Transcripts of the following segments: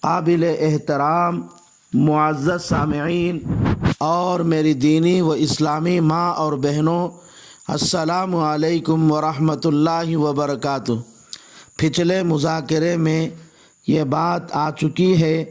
قابل احترام معزز سامعین اور میری دینی و اسلامی ماں اور بہنوں، السلام علیکم ورحمۃ اللہ وبرکاتہ۔ پچھلے مذاکرے میں یہ بات آ چکی ہے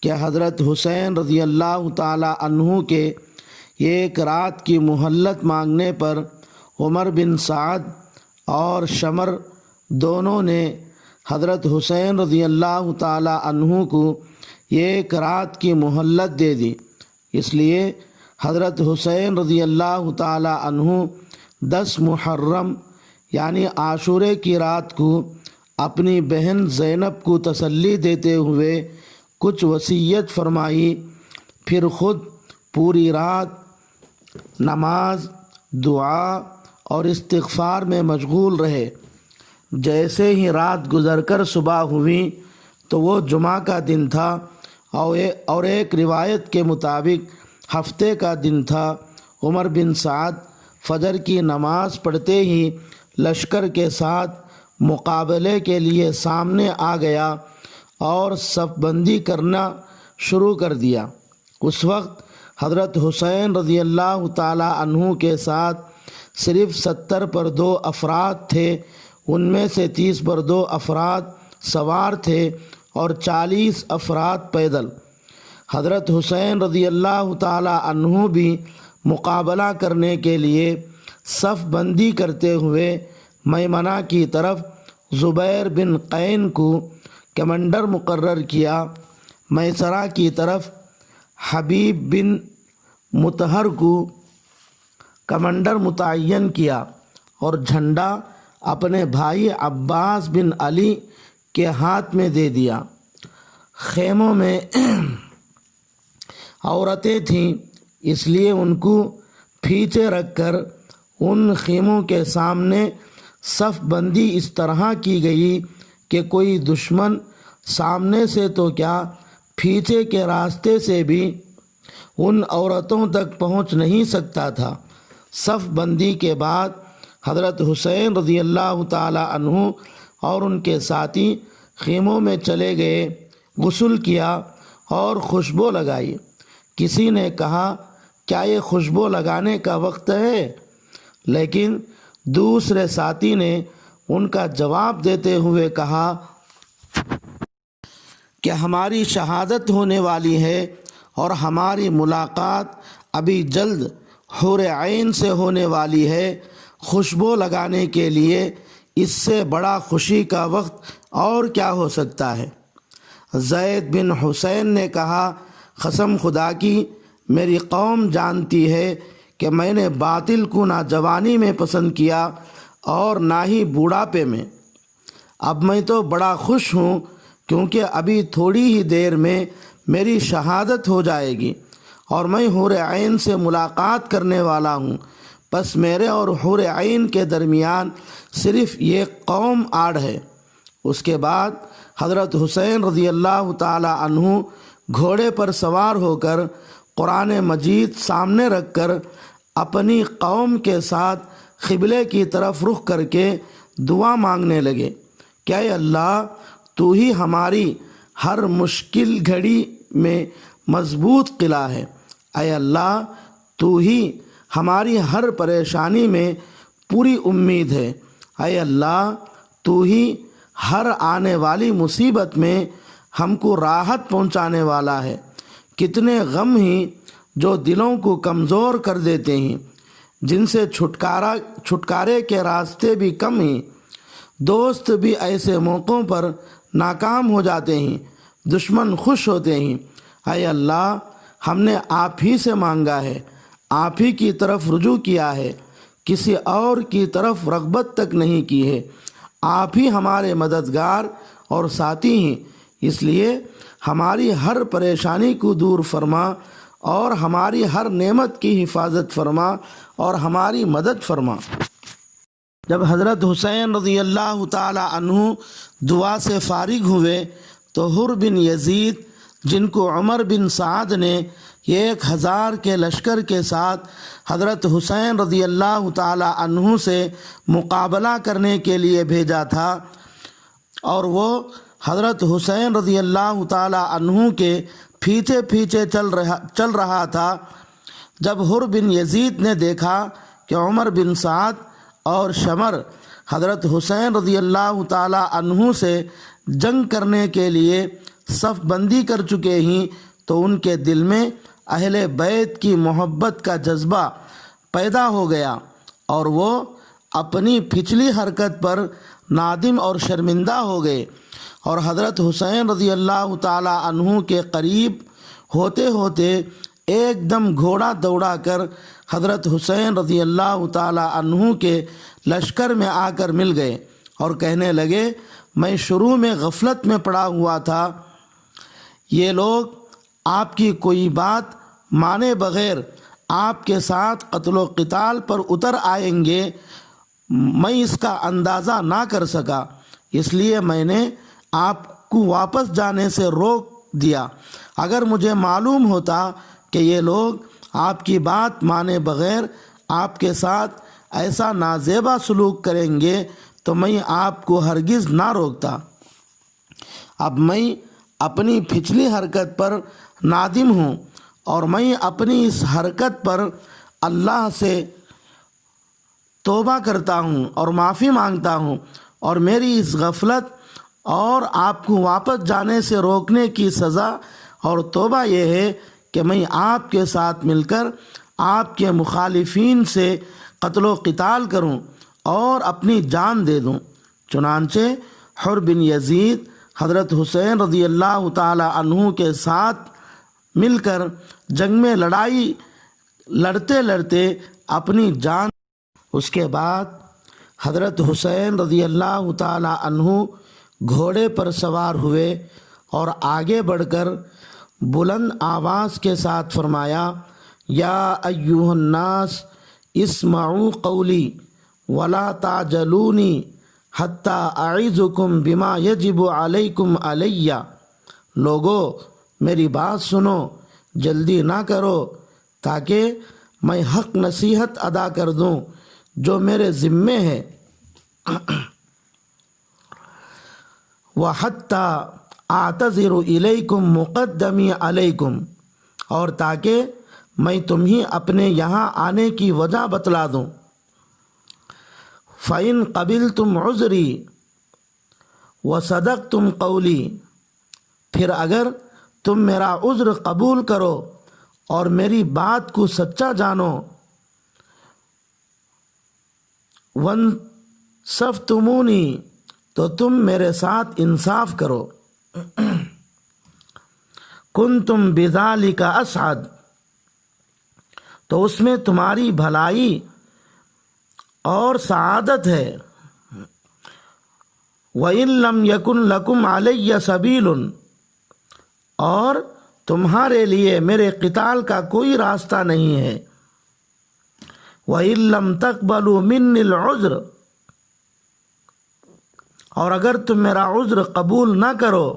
کہ حضرت حسین رضی اللہ تعالی عنہ کے ایک رات کی مہلت مانگنے پر عمر بن سعد اور شمر دونوں نے حضرت حسین رضی اللہ تعالی عنہ کو ایک رات کی مہلت دے دی۔ اس لیے حضرت حسین رضی اللہ تعالی عنہ 10 محرم یعنی عاشورے کی رات کو اپنی بہن زینب کو تسلی دیتے ہوئے کچھ وصیت فرمائی، پھر خود پوری رات نماز، دعا اور استغفار میں مشغول رہے۔ جیسے ہی رات گزر کر صبح ہوئی تو وہ جمعہ کا دن تھا اور ایک روایت کے مطابق ہفتے کا دن تھا۔ عمر بن سعد فجر کی نماز پڑھتے ہی لشکر کے ساتھ مقابلے کے لیے سامنے آ گیا اور صف بندی کرنا شروع کر دیا۔ اس وقت حضرت حسین رضی اللہ تعالی عنہ کے ساتھ صرف 70 پر 2 افراد تھے، ان میں سے 30 پر 2 افراد سوار تھے اور 40 افراد پیدل۔ حضرت حسین رضی اللہ تعالی عنہ بھی مقابلہ کرنے کے لیے صف بندی کرتے ہوئے میمنہ کی طرف زبیر بن قین کو کمانڈر مقرر کیا، میسرہ کی طرف حبیب بن مطہر کو کمانڈر متعین کیا اور جھنڈا اپنے بھائی عباس بن علی کے ہاتھ میں دے دیا۔ خیموں میں عورتیں تھیں، اس لیے ان کو پیچھے رکھ کر ان خیموں کے سامنے صف بندی اس طرح کی گئی کہ کوئی دشمن سامنے سے تو کیا پیچھے کے راستے سے بھی ان عورتوں تک پہنچ نہیں سکتا تھا۔ صف بندی کے بعد حضرت حسین رضی اللہ تعالی عنہ اور ان کے ساتھی خیموں میں چلے گئے، غسل کیا اور خوشبو لگائی۔ کسی نے کہا کیا یہ خوشبو لگانے کا وقت ہے؟ لیکن دوسرے ساتھی نے ان کا جواب دیتے ہوئے کہا کہ ہماری شہادت ہونے والی ہے اور ہماری ملاقات ابھی جلد حور عین سے ہونے والی ہے، خوشبو لگانے کے لیے اس سے بڑا خوشی کا وقت اور کیا ہو سکتا ہے؟ زید بن حسین نے کہا قسم خدا کی میری قوم جانتی ہے کہ میں نے باطل کو نہ جوانی میں پسند کیا اور نہ ہی بوڑھاپے میں۔ اب میں تو بڑا خوش ہوں کیونکہ ابھی تھوڑی ہی دیر میں میری شہادت ہو جائے گی اور میں حور عین سے ملاقات کرنے والا ہوں، بس میرے اور حور عین کے درمیان صرف یہ قوم آڑ ہے۔ اس کے بعد حضرت حسین رضی اللہ تعالی عنہ گھوڑے پر سوار ہو کر قرآن مجید سامنے رکھ کر اپنی قوم کے ساتھ قبلے کی طرف رخ کر کے دعا مانگنے لگے کہ اے اللہ تو ہی ہماری ہر مشکل گھڑی میں مضبوط قلعہ ہے، اے اللہ تو ہی ہماری ہر پریشانی میں پوری امید ہے، اے اللہ تو ہی ہر آنے والی مصیبت میں ہم کو راحت پہنچانے والا ہے۔ کتنے غم ہی جو دلوں کو کمزور کر دیتے ہیں، جن سے چھٹکارے کے راستے بھی کم ہیں، دوست بھی ایسے موقعوں پر ناکام ہو جاتے ہیں، دشمن خوش ہوتے ہیں۔ اے اللہ ہم نے آپ ہی سے مانگا ہے، آپ ہی کی طرف رجوع کیا ہے، کسی اور کی طرف رغبت تک نہیں کی ہے، آپ ہی ہمارے مددگار اور ساتھی ہیں، اس لیے ہماری ہر پریشانی کو دور فرما اور ہماری ہر نعمت کی حفاظت فرما اور ہماری مدد فرما۔ جب حضرت حسین رضی اللہ تعالی عنہ دعا سے فارغ ہوئے تو حر بن یزید، جن کو عمر بن سعد نے 1000 کے لشکر کے ساتھ حضرت حسین رضی اللہ تعالی عنہ سے مقابلہ کرنے کے لیے بھیجا تھا، اور وہ حضرت حسین رضی اللہ تعالی عنہ کے پیچھے پیچھے چل رہا تھا جب حر بن یزید نے دیکھا کہ عمر بن سعد اور شمر حضرت حسین رضی اللہ تعالی عنہ سے جنگ کرنے کے لیے صف بندی کر چکے ہیں تو ان کے دل میں اہل بیت کی محبت کا جذبہ پیدا ہو گیا اور وہ اپنی پچھلی حرکت پر نادم اور شرمندہ ہو گئے، اور حضرت حسین رضی اللہ تعالی عنہ کے قریب ہوتے ہوتے ایک دم گھوڑا دوڑا کر حضرت حسین رضی اللہ تعالی عنہ کے لشکر میں آ کر مل گئے اور کہنے لگے، میں شروع میں غفلت میں پڑا ہوا تھا، یہ لوگ آپ کی کوئی بات مانے بغیر آپ کے ساتھ قتل و قتال پر اتر آئیں گے، میں اس کا اندازہ نہ کر سکا، اس لیے میں نے آپ کو واپس جانے سے روک دیا۔ اگر مجھے معلوم ہوتا کہ یہ لوگ آپ کی بات مانے بغیر آپ کے ساتھ ایسا نازیبا سلوک کریں گے تو میں آپ کو ہرگز نہ روکتا۔ اب میں اپنی پچھلی حرکت پر نادم ہوں اور میں اپنی اس حرکت پر اللہ سے توبہ کرتا ہوں اور معافی مانگتا ہوں، اور میری اس غفلت اور آپ کو واپس جانے سے روکنے کی سزا اور توبہ یہ ہے کہ میں آپ کے ساتھ مل کر آپ کے مخالفین سے قتل و قتال کروں اور اپنی جان دے دوں۔ چنانچہ حر بن یزید حضرت حسین رضی اللہ تعالی عنہ کے ساتھ مل کر جنگ میں لڑتے لڑتے اپنی جان۔ اس کے بعد حضرت حسین رضی اللہ تعالی عنہ گھوڑے پر سوار ہوئے اور آگے بڑھ کر بلند آواز کے ساتھ فرمایا، یا ایھا الناس اسمعوا قولی ولا تعجلونی حتی اعظکم بما یجب علیکم علی، لوگو میری بات سنو، جلدی نہ کرو تاکہ میں حق نصیحت ادا کر دوں جو میرے ذمے ہے، وَحَتَّى اعتذر الیکم مقدمی علیکم، اور تاکہ میں تمہیں اپنے یہاں آنے کی وجہ بتلا دوں۔ فَإِن قَبِلْتُمْ عُذْرِي وَصَدَقْتُمْ قَوْلِي، پھر اگر تم میرا عذر قبول کرو اور میری بات کو سچا جانو، وَانصَفْتُمُونِی، تو تم میرے ساتھ انصاف کرو، کُنتُم بِذَلِکَ أَسْعَدَ، تو اس میں تمہاری بھلائی اور سعادت ہے۔ وَإِن لَّمْ يَكُن لَّكُمْ عَلَيَّ سَبِيلٌ، اور تمہارے لیے میرے قتال کا کوئی راستہ نہیں ہے۔ وَإِن لَّمْ تَقْبَلُوا مِنِّي الْعُذْرَ، اور اگر تم میرا عذر قبول نہ کرو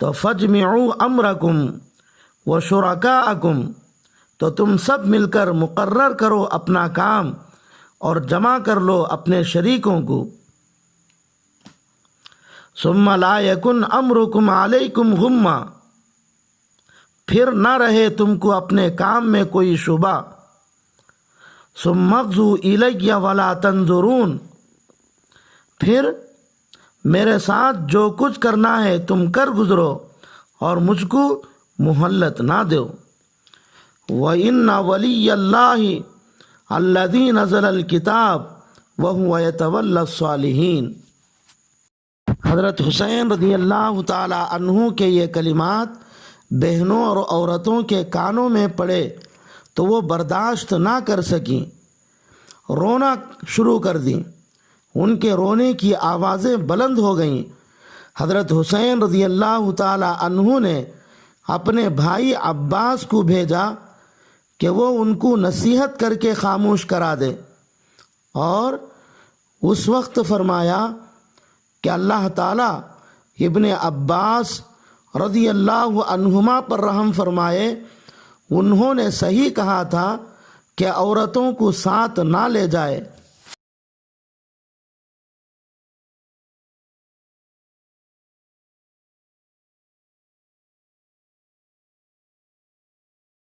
تو فَاجْمِعُوا أَمْرَكُمْ وَشُرَكَاءَكُمْ، تو تم سب مل کر مقرر کرو اپنا کام اور جمع کر لو اپنے شریکوں کو۔ ثُمَّ لَا يَكُنْ أَمْرُكُمْ عَلَيْكُمْ غُمًّا، پھر نہ رہے تم کو اپنے کام میں کوئی شبہ۔ ثُمَّ اغْزُوا إِلَيَّ وَلَا تَنظُرُونَ، پھر میرے ساتھ جو کچھ کرنا ہے تم کر گزرو اور مجھ کو مہلت نہ دو۔ وَإِنَّ وَلِيَّ اللَّهِ الَّذِي نَزَلَ الْكِتَابَ وَهُوَ يَتَوَلَّى الصَّالِحِينَ۔ حضرت حسین رضی اللہ تعالی عنہ کے یہ کلمات بہنوں اور عورتوں کے کانوں میں پڑے تو وہ برداشت نہ کر سکیں، رونا شروع کر دیں، ان کے رونے کی آوازیں بلند ہو گئیں۔ حضرت حسین رضی اللہ تعالی عنہ نے اپنے بھائی عباس کو بھیجا کہ وہ ان کو نصیحت کر کے خاموش کرا دے، اور اس وقت فرمایا کہ اللہ تعالیٰ ابن عباس رضی اللہ عنہما پر رحم فرمائے، انہوں نے صحیح کہا تھا کہ عورتوں کو ساتھ نہ لے جائے۔